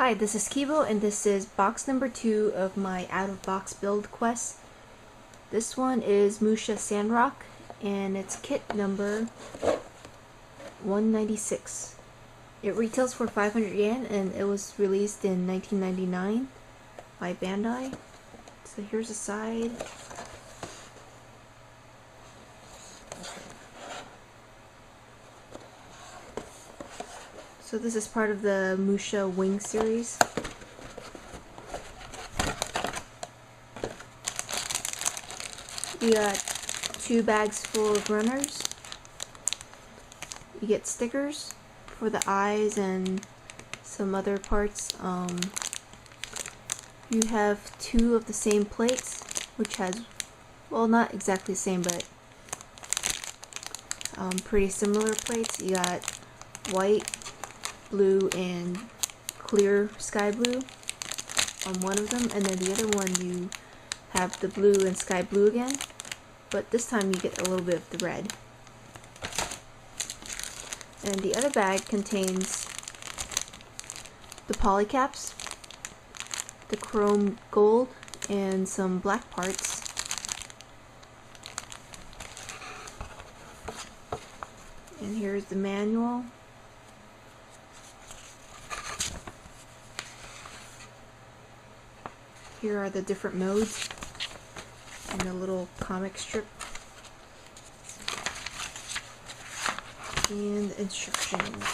Hi, this is Kibo, and this is box number 2 of my out-of-box build quest. This one is Musha Sandrock, and it's kit number 196. It retails for 500 yen, and it was released in 1999 by Bandai. So here's a side. So this is part of the Musha Wing series. You got 2 bags full of runners. You get stickers for the eyes and some other parts. You have 2 of the same plates, which has, well, not exactly the same, but pretty similar plates. You got white, blue, and clear sky blue on one of them, and then the other one you have the blue and sky blue again, but this time you get a little bit of the red. And the other bag contains the polycaps, the chrome gold, and some black parts. And here's the manual. Here are the different modes and a little comic strip and instructions.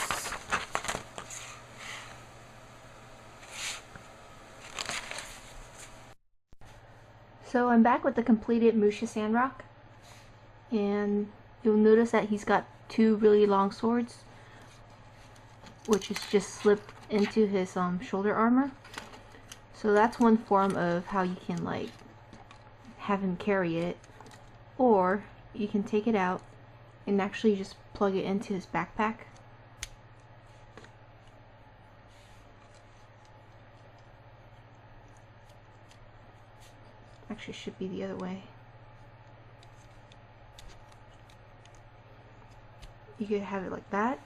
So I'm back with the completed Musha Sandrock, and you'll notice that he's got 2 really long swords, which is just slipped into his shoulder armor. So that's one form of how you can like have him carry it, or you can take it out and actually just plug it into his backpack. Actually, it should be the other way. You could have it like that,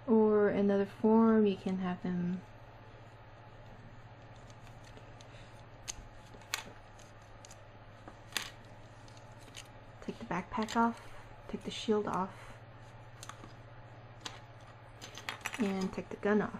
or another form you can have him take the backpack off, take the shield off, and take the gun off.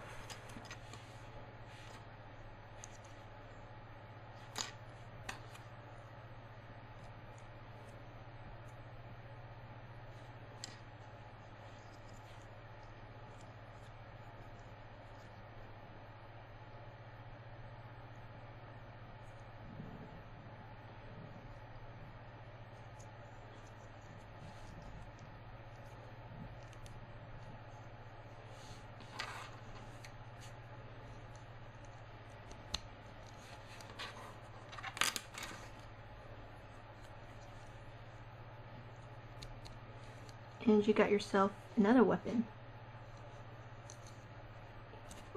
And you got yourself another weapon.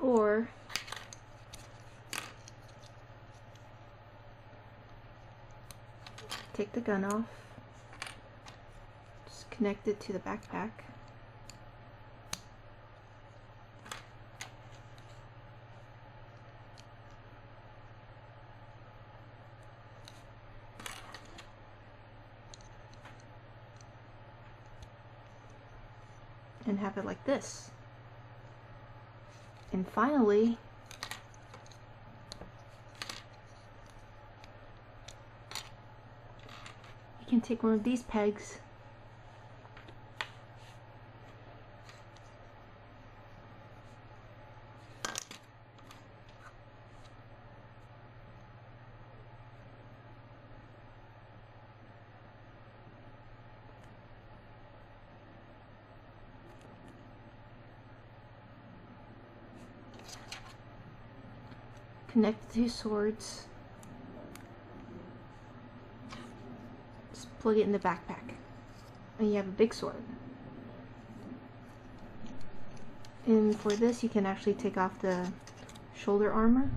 Or take the gun off, just connect it to the backpack, and have it like this. And finally, you can take one of these pegs connect the 2 swords, just plug it in the backpack, and you have a big sword. And for this you can actually take off the shoulder armor.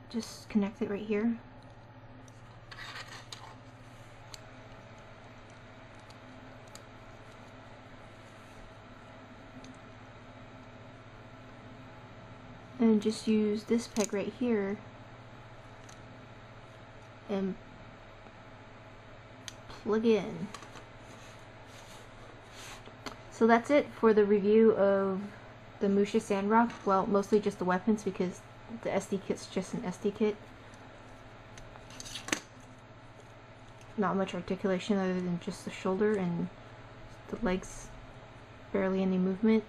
just connect it right here. And just use this peg right here and plug in. So that's it for the review of the Musha Sandrock. Well, mostly just the weapons because the SD kit's just an SD kit. Not much articulation other than just the shoulder and the legs, barely any movement.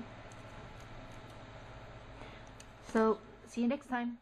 So, see you next time.